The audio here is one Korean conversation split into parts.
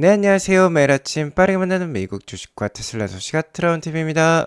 네, 안녕하세요. 매일 아침 빠르게 만나는 미국 주식과 테슬라 소식가 트라운TV입니다.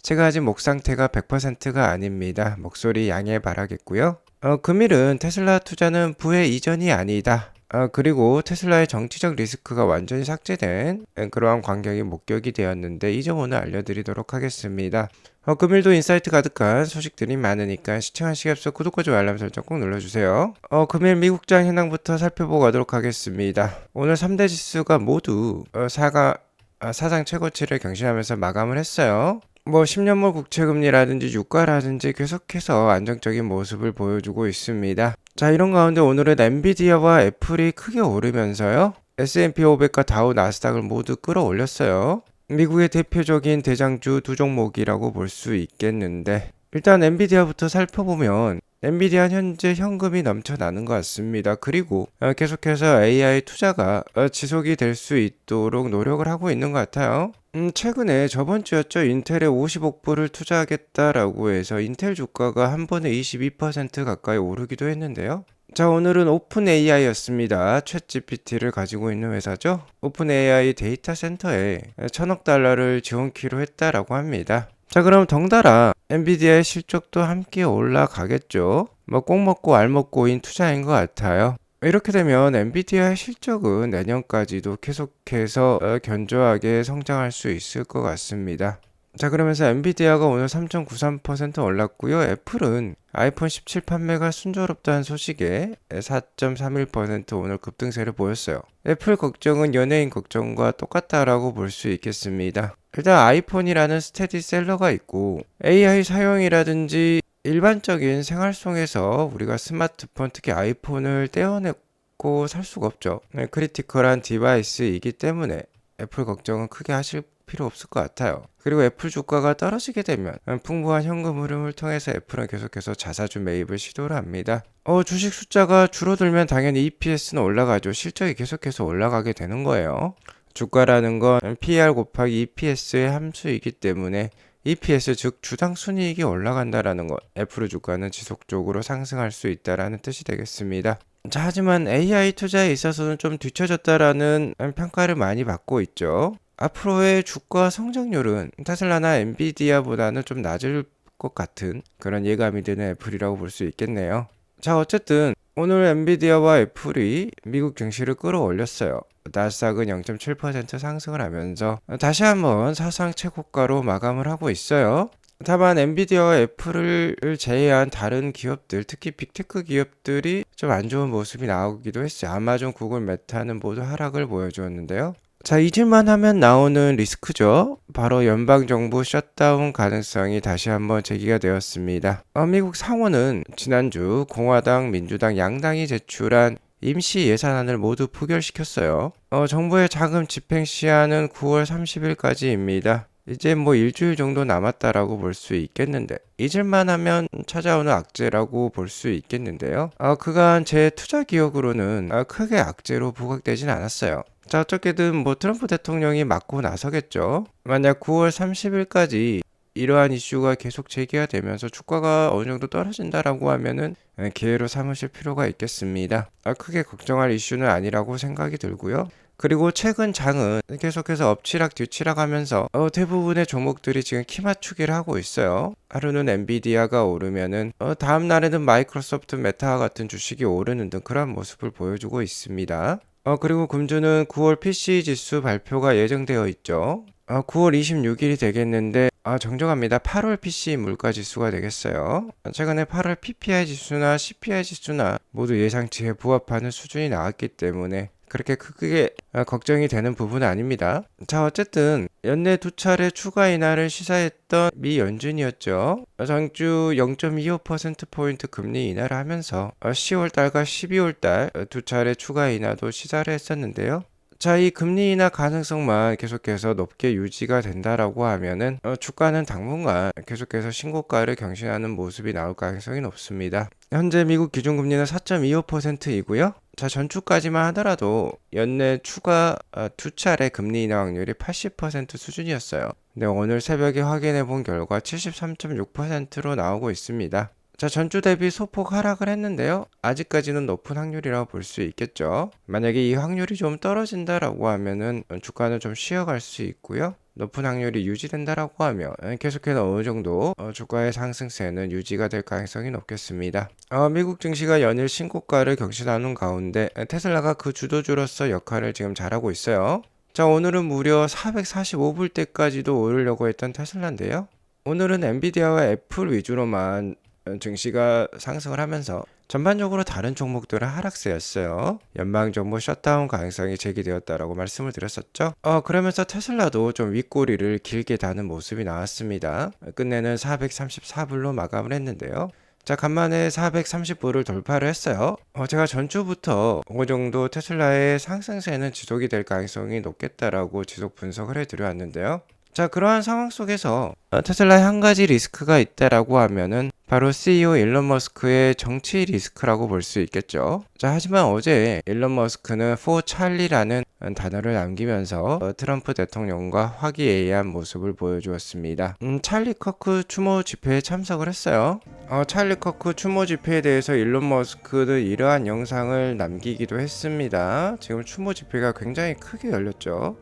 제가 아직 목 상태가 100%가 아닙니다. 목소리 양해 바라겠고요. 금일은 테슬라 투자는 부의 이전이 아니다. 그리고 테슬라의 정치적 리스크가 완전히 삭제된 그러한 광경이 목격이 되었는데 이 점 오늘 알려드리도록 하겠습니다. 금일도 인사이트 가득한 소식들이 많으니까 시청하시기 앞서 구독과 좋아요 알람 설정 꼭 눌러주세요. 금일 미국장 현황부터 살펴보고 가도록 하겠습니다. 오늘 3대 지수가 모두 사상 최고치를 경신하면서 마감을 했어요. 10년물 국채금리라든지 유가라든지 계속해서 안정적인 모습을 보여주고 있습니다. 자, 이런 가운데 오늘은 엔비디아와 애플이 크게 오르면서요. S&P 500과 다우 나스닥을 모두 끌어올렸어요. 미국의 대표적인 대장주 두 종목이라고 볼 수 있겠는데 일단 엔비디아부터 살펴보면 엔비디아는 현재 현금이 넘쳐나는 것 같습니다. 그리고 계속해서 AI 투자가 지속이 될 수 있도록 노력을 하고 있는 것 같아요. 최근에 저번 주였죠. 인텔에 50억 불을 투자하겠다라고 해서 인텔 주가가 한 번에 22% 가까이 오르기도 했는데요. 자, 오늘은 오픈 AI였습니다. 챗 GPT를 가지고 있는 회사죠. 오픈 AI 데이터 센터에 1000억 달러를 지원키로 했다라고 합니다. 자, 그럼 덩달아 엔비디아의 실적도 함께 올라가겠죠. 꼭 먹고 알 먹고인 투자인 것 같아요. 이렇게 되면 엔비디아의 실적은 내년까지도 계속해서 견조하게 성장할 수 있을 것 같습니다. 자, 그러면서 엔비디아가 오늘 3.93% 올랐고요. 애플은 아이폰 17 판매가 순조롭다는 소식에 4.31% 오늘 급등세를 보였어요. 애플 걱정은 연예인 걱정과 똑같다라고 볼 수 있겠습니다. 일단 아이폰이라는 스테디셀러가 있고 AI 사용이라든지 일반적인 생활 속에서 우리가 스마트폰 특히 아이폰을 떼어내고 살 수가 없죠. 크리티컬한 디바이스이기 때문에 애플 걱정은 크게 하실 필요 없을 것 같아요. 그리고 애플 주가가 떨어지게 되면 풍부한 현금 흐름을 통해서 애플은 계속해서 자사주 매입을 시도를 합니다. 주식 숫자가 줄어들면 당연히 EPS는 올라가죠. 실적이 계속해서 올라가게 되는 거예요. 주가라는 건 PER 곱하기 EPS의 함수이기 때문에 EPS 즉 주당 순이익이 올라간다라는 것, 애플 주가는 지속적으로 상승할 수 있다라는 뜻이 되겠습니다. 자, 하지만 AI 투자에 있어서는 좀 뒤처졌다라는 평가를 많이 받고 있죠. 앞으로의 주가 성장률은 테슬라나 엔비디아보다는 좀 낮을 것 같은 그런 예감이 드는 애플이라고 볼 수 있겠네요. 자, 어쨌든 오늘 엔비디아와 애플이 미국 증시를 끌어올렸어요. 나스닥은 0.7% 상승을 하면서 다시 한번 사상 최고가로 마감을 하고 있어요. 다만 엔비디아와 애플을 제외한 다른 기업들, 특히 빅테크 기업들이 좀 안 좋은 모습이 나오기도 했어요. 아마존, 구글, 메타는 모두 하락을 보여주었는데요. 자, 잊을만 하면 나오는 리스크죠. 바로 연방정부 셧다운 가능성이 다시 한번 제기가 되었습니다. 미국 상원은 지난주 공화당, 민주당 양당이 제출한 임시 예산안을 모두 부결시켰어요. 정부의 자금 집행 시한은 9월 30일까지입니다. 이제 일주일 정도 남았다라고 볼 수 있겠는데 잊을만 하면 찾아오는 악재라고 볼 수 있겠는데요. 그간 제 투자 기억으로는 크게 악재로 부각되진 않았어요. 자, 어떻게든 트럼프 대통령이 맞고 나서겠죠. 만약 9월 30일까지 이러한 이슈가 계속 제기가 되면서 주가가 어느 정도 떨어진다라고 하면은 기회로 삼으실 필요가 있겠습니다. 크게 걱정할 이슈는 아니라고 생각이 들고요. 그리고 최근 장은 계속해서 엎치락 뒤치락 하면서 대부분의 종목들이 지금 키 맞추기를 하고 있어요. 하루는 엔비디아가 오르면은 다음 날에는 마이크로소프트, 메타와 같은 주식이 오르는 등 그런 모습을 보여주고 있습니다. 그리고 금주는 9월 PC 지수 발표가 예정되어 있죠. 9월 26일이 되겠는데 정정합니다. 8월 PC 물가 지수가 되겠어요. 최근에 8월 PPI 지수나 CPI 지수나 모두 예상치에 부합하는 수준이 나왔기 때문에 그렇게 크게 걱정이 되는 부분은 아닙니다. 자, 어쨌든 연내 두 차례 추가 인하를 시사했던 미 연준이었죠. 전주 0.25%포인트 금리 인하를 하면서 10월달과 12월달 두 차례 추가 인하도 시사를 했었는데요. 자, 이 금리 인하 가능성만 계속해서 높게 유지가 된다라고 하면은 주가는 당분간 계속해서 신고가를 경신하는 모습이 나올 가능성이 높습니다. 현재 미국 기준금리는 4.25%이고요. 자, 전주까지만 하더라도 연내 추가 두 차례 금리 인하 확률이 80% 수준이었어요. 근데 오늘 새벽에 확인해 본 결과 73.6%로 나오고 있습니다. 자, 전주 대비 소폭 하락을 했는데요. 아직까지는 높은 확률이라고 볼 수 있겠죠. 만약에 이 확률이 좀 떨어진다라고 하면은 주가는 좀 쉬어갈 수 있고요. 높은 확률이 유지된다라고 하면 계속해서 어느 정도 주가의 상승세는 유지가 될 가능성이 높겠습니다. 미국 증시가 연일 신고가를 경신하는 가운데 테슬라가 그 주도주로서 역할을 지금 잘하고 있어요. 자, 오늘은 무려 445불대까지도 오르려고 했던 테슬라인데요. 오늘은 엔비디아와 애플 위주로만 증시가 상승을 하면서 전반적으로 다른 종목들은 하락세였어요. 연방정부 셧다운 가능성이 제기되었다라고 말씀을 드렸었죠. 그러면서 테슬라도 좀 윗꼬리를 길게 다는 모습이 나왔습니다. 끝내는 434불로 마감을 했는데요. 자, 간만에 430불을 돌파를 했어요. 제가 전주부터 어느 정도 테슬라의 상승세는 지속이 될 가능성이 높겠다라고 지속 분석을 해드려왔는데요. 자, 그러한 상황 속에서 테슬라에 한 가지 리스크가 있다라고 하면은 바로 CEO 일론 머스크의 정치 리스크라고 볼 수 있겠죠. 자, 하지만 어제 일론 머스크는 for 찰리라는 단어를 남기면서 트럼프 대통령과 화기애애한 모습을 보여주었습니다. 찰리 커크 추모 집회에 참석을 했어요. 찰리 커크 추모 집회에 대해서 일론 머스크는 이러한 영상을 남기기도 했습니다. 지금 추모 집회가 굉장히 크게 열렸죠.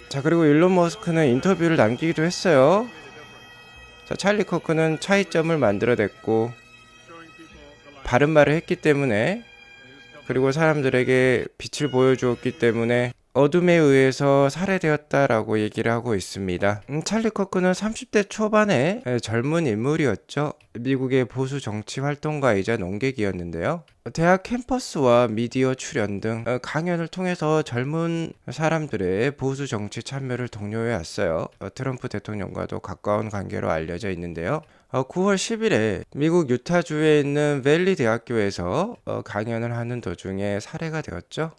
자, 그리고 일론 머스크는 인터뷰를 남기기도 했어요. 자, 찰리 커크는 차이점을 만들어냈고 바른 말을 했기 때문에, 그리고 사람들에게 빛을 보여주었기 때문에 어둠에 의해서 살해되었다라고 얘기를 하고 있습니다. 찰리 커크는 30대 초반의 젊은 인물이었죠. 미국의 보수 정치 활동가이자 농객이었는데요. 대학 캠퍼스와 미디어 출연 등 강연을 통해서 젊은 사람들의 보수 정치 참여를 독려해 왔어요. 트럼프 대통령과도 가까운 관계로 알려져 있는데요. 9월 10일에 미국 유타주에 있는 밸리 대학교에서 강연을 하는 도중에 살해가 되었죠.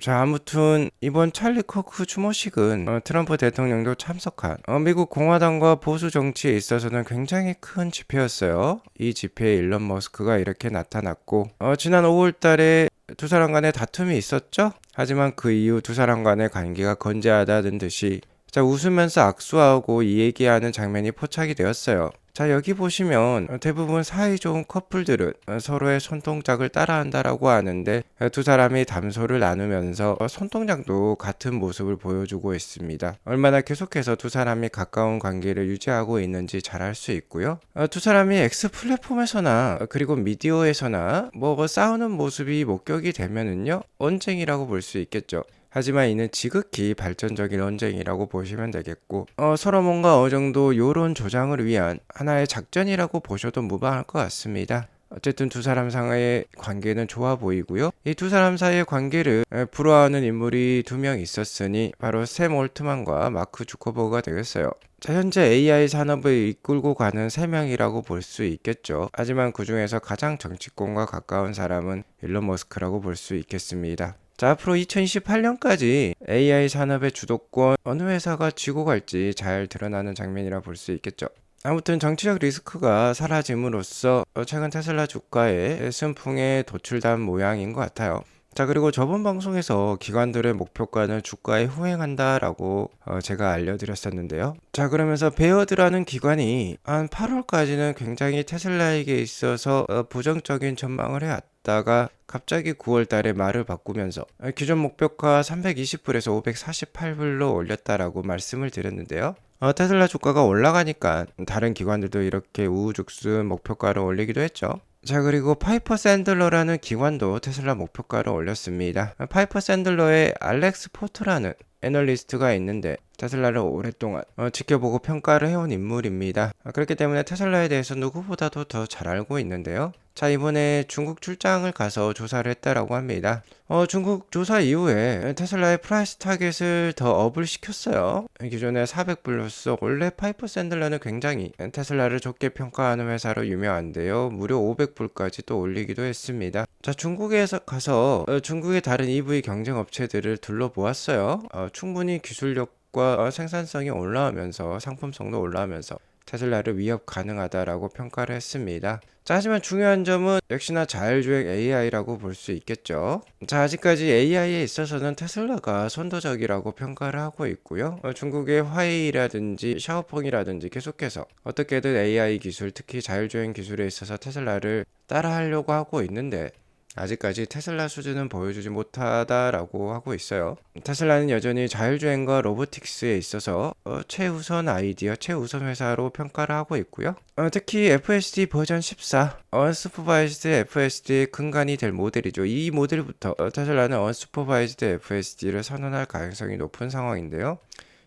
자, 아무튼 이번 찰리 커크 추모식은 트럼프 대통령도 참석한 미국 공화당과 보수 정치에 있어서는 굉장히 큰 집회였어요. 이 집회에 일론 머스크가 이렇게 나타났고 지난 5월 달에 두 사람 간의 다툼이 있었죠. 하지만 그 이후 두 사람 간의 관계가 건재하다는 듯이 자, 웃으면서 악수하고 이 얘기하는 장면이 포착이 되었어요. 자, 여기 보시면 대부분 사이 좋은 커플들은 서로의 손동작을 따라한다라고 하는데 두 사람이 담소를 나누면서 손동작도 같은 모습을 보여주고 있습니다. 얼마나 계속해서 두 사람이 가까운 관계를 유지하고 있는지 잘 알 수 있고요. 두 사람이 X 플랫폼에서나 그리고 미디어에서나 뭐 싸우는 모습이 목격이 되면은요, 언쟁이라고 볼 수 있겠죠. 하지만 이는 지극히 발전적인 언쟁이라고 보시면 되겠고 서로 뭔가 어느 정도 요론 조장을 위한 하나의 작전이라고 보셔도 무방할 것 같습니다. 어쨌든 두 사람 사이의 관계는 좋아 보이고요. 이 두 사람 사이의 관계를 불화하는 인물이 두 명 있었으니 바로 샘 올트만과 마크 주커버그가 되겠어요. 자, 현재 AI 산업을 이끌고 가는 세 명이라고 볼 수 있겠죠. 하지만 그 중에서 가장 정치권과 가까운 사람은 일론 머스크라고 볼 수 있겠습니다. 자, 앞으로 2028년까지 AI 산업의 주도권 어느 회사가 쥐고 갈지 잘 드러나는 장면이라 볼 수 있겠죠. 아무튼 정치적 리스크가 사라짐으로써 최근 테슬라 주가의 순풍에 도출된 모양인 것 같아요. 자, 그리고 저번 방송에서 기관들의 목표가는 주가에 후행한다라고 제가 알려드렸었는데요. 자, 그러면서 베어드라는 기관이 한 8월까지는 굉장히 테슬라에게 있어서 부정적인 전망을 해왔다가 갑자기 9월 달에 말을 바꾸면서 기존 목표가 320불에서 548불로 올렸다라고 말씀을 드렸는데요. 테슬라 주가가 올라가니까 다른 기관들도 이렇게 우후죽순 목표가를 올리기도 했죠. 자, 그리고 파이퍼 샌들러라는 기관도 테슬라 목표가를 올렸습니다. 파이퍼 샌들러의 알렉스 포트라는 애널리스트가 있는데 테슬라를 오랫동안 지켜보고 평가를 해온 인물입니다. 그렇기 때문에 테슬라에 대해서 누구보다도 더 잘 알고 있는데요. 자, 이번에 중국 출장을 가서 조사를 했다라고 합니다. 중국 조사 이후에 테슬라의 프라이스 타겟을 더 업을 시켰어요. 기존에 400불로서 원래 파이퍼 샌들러는 굉장히 테슬라를 좋게 평가하는 회사로 유명한데요. 무려 500불까지 또 올리기도 했습니다. 자, 중국에서 가서 중국의 다른 EV 경쟁 업체들을 둘러보았어요. 충분히 기술력과 생산성이 올라오면서 상품성도 올라오면서 테슬라를 위협 가능하다라고 평가를 했습니다. 자, 하지만 중요한 점은 역시나 자율주행 AI라고 볼 수 있겠죠. 자, 아직까지 AI에 있어서는 테슬라가 선도적이라고 평가를 하고 있고요. 중국의 화웨이라든지 샤오펑이라든지 계속해서 어떻게든 AI 기술, 특히 자율주행 기술에 있어서 테슬라를 따라하려고 하고 있는데 아직까지 테슬라 수준은 보여주지 못하다라고 하고 있어요. 테슬라는 여전히 자율주행과 로보틱스에 있어서 최우선 아이디어, 최우선 회사로 평가를 하고 있고요. 특히 FSD 버전 14, 언슈퍼바이즈드 FSD의 근간이 될 모델이죠. 이 모델부터 테슬라는 언슈퍼바이즈드 FSD를 선언할 가능성이 높은 상황인데요.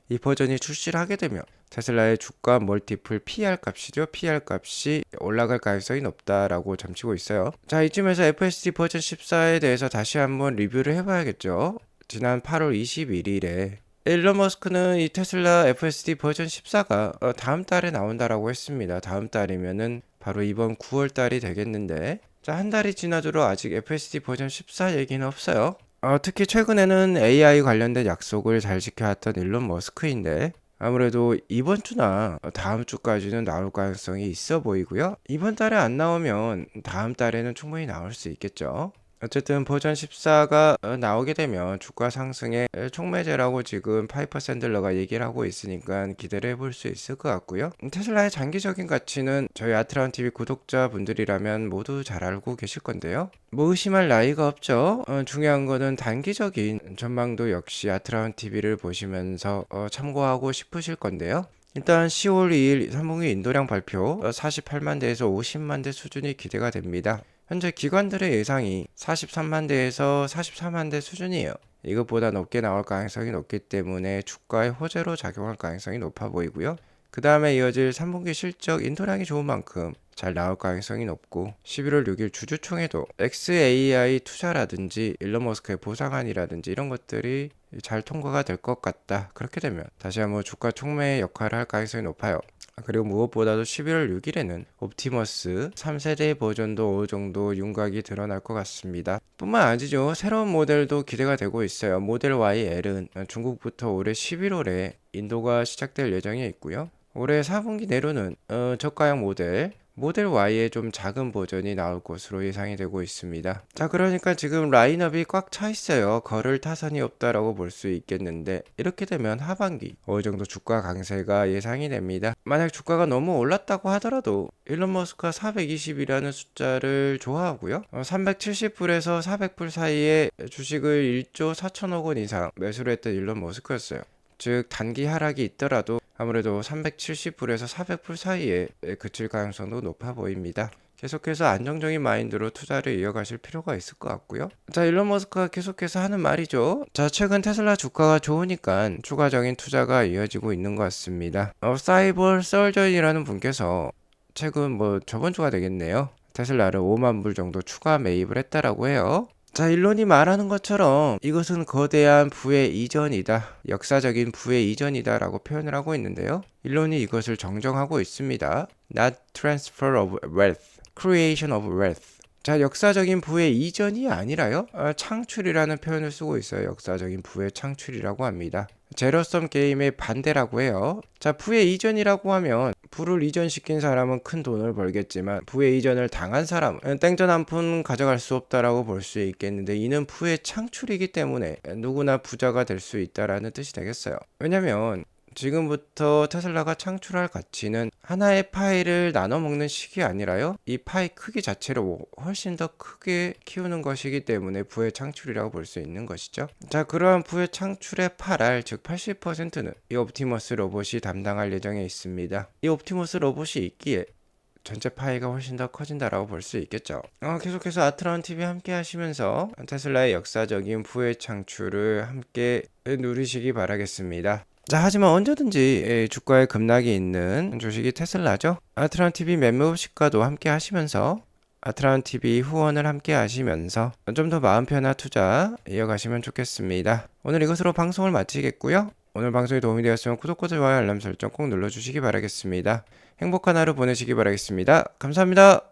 이 버전이 출시를 하게 되면 테슬라의 주가 멀티플 PR 값이죠. PR 값이 올라갈 가능성이 높다라고 점치고 있어요. 자, 이쯤에서 FSD 버전 14에 대해서 다시 한번 리뷰를 해봐야겠죠. 지난 8월 21일에 일론 머스크는 이 테슬라 FSD 버전 14가 다음 달에 나온다라고 했습니다. 다음 달이면은 바로 이번 9월 달이 되겠는데, 자, 한 달이 지나도록 아직 FSD 버전 14 얘기는 없어요. 특히 최근에는 AI 관련된 약속을 잘 지켜왔던 일론 머스크인데 아무래도 이번 주나 다음 주까지는 나올 가능성이 있어 보이고요. 이번 달에 안 나오면 다음 달에는 충분히 나올 수 있겠죠. 어쨌든 버전 14가 나오게 되면 주가 상승의 촉매제라고 지금 파이퍼 샌들러가 얘기를 하고 있으니까 기대를 해볼 수 있을 것 같고요. 테슬라의 장기적인 가치는 저희 아트라운 TV 구독자분들이라면 모두 잘 알고 계실 건데요. 뭐 의심할 나위가 없죠. 중요한 거는 단기적인 전망도 역시 아트라운 TV를 보시면서 참고하고 싶으실 건데요. 일단 10월 2일 3분기 인도량 발표 48만 대에서 50만 대 수준이 기대가 됩니다. 현재 기관들의 예상이 43만 대에서 44만 대 수준이에요. 이것보다 높게 나올 가능성이 높기 때문에 주가의 호재로 작용할 가능성이 높아 보이고요. 그 다음에 이어질 3분기 실적 인도량이 좋은 만큼 잘 나올 가능성이 높고 11월 6일 주주총회도 XAI 투자라든지 일론 머스크의 보상안이라든지 이런 것들이 잘 통과가 될 것 같다. 그렇게 되면 다시 한번 주가 촉매의 역할을 할 가능성이 높아요. 그리고 무엇보다도 11월 6일에는 옵티머스 3세대 버전도 어느 정도 윤곽이 드러날 것 같습니다. 뿐만 아니죠. 새로운 모델도 기대가 되고 있어요. 모델 YL은 중국부터 올해 11월에 인도가 시작될 예정에 있고요. 올해 4분기 내로는 저가형 모델 Y의 좀 작은 버전이 나올 것으로 예상이 되고 있습니다. 자, 그러니까 지금 라인업이 꽉 차 있어요. 걸을 타선이 없다라고 볼 수 있겠는데 이렇게 되면 하반기 어느 정도 주가 강세가 예상이 됩니다. 만약 주가가 너무 올랐다고 하더라도 일론 머스크가 420이라는 숫자를 좋아하고요. 370불에서 400불 사이에 주식을 1조 4천억 원 이상 매수를 했던 일론 머스크였어요. 즉 단기 하락이 있더라도 아무래도 370불에서 400불 사이에 그칠 가능성도 높아 보입니다. 계속해서 안정적인 마인드로 투자를 이어가실 필요가 있을 것 같고요. 자, 일론 머스크가 계속해서 하는 말이죠. 자, 최근 테슬라 주가가 좋으니까 추가적인 투자가 이어지고 있는 것 같습니다. 사이버 설전이라는 분께서 최근 저번 주가 되겠네요. 테슬라를 5만 불 정도 추가 매입을 했다라고 해요. 자, 일론이 말하는 것처럼 이것은 거대한 부의 이전이다. 역사적인 부의 이전이다 라고 표현을 하고 있는데요. 일론이 이것을 정정하고 있습니다. Not transfer of wealth, creation of wealth. 자, 역사적인 부의 이전이 아니라요. 창출이라는 표현을 쓰고 있어요. 역사적인 부의 창출이라고 합니다. 제로섬 게임의 반대라고 해요. 자, 부의 이전이라고 하면 부를 이전시킨 사람은 큰 돈을 벌겠지만 부의 이전을 당한 사람은 땡전 한 푼 가져갈 수 없다라고 볼 수 있겠는데 이는 부의 창출이기 때문에 누구나 부자가 될 수 있다라는 뜻이 되겠어요. 왜냐면 지금부터 테슬라가 창출할 가치는 하나의 파이를 나눠 먹는 식이 아니라요. 이 파이 크기 자체를 훨씬 더 크게 키우는 것이기 때문에 부의 창출이라고 볼 수 있는 것이죠. 자, 그러한 부의 창출의 8할, 즉 80%는 이 옵티머스 로봇이 담당할 예정에 있습니다. 이 옵티머스 로봇이 있기에 전체 파이가 훨씬 더 커진다라고 볼 수 있겠죠. 계속해서 아트라운 TV 함께 하시면서 테슬라의 역사적인 부의 창출을 함께 누리시기 바라겠습니다. 자, 하지만 언제든지 주가에 급락이 있는 주식이 테슬라죠. 아트라운 TV 멤버십 시가도 함께 하시면서 아트라운 TV 후원을 함께 하시면서 좀 더 마음 편한 투자 이어가시면 좋겠습니다. 오늘 이것으로 방송을 마치겠고요. 오늘 방송이 도움이 되었으면 구독과 좋아요 알람 설정 꼭 눌러주시기 바라겠습니다. 행복한 하루 보내시기 바라겠습니다. 감사합니다.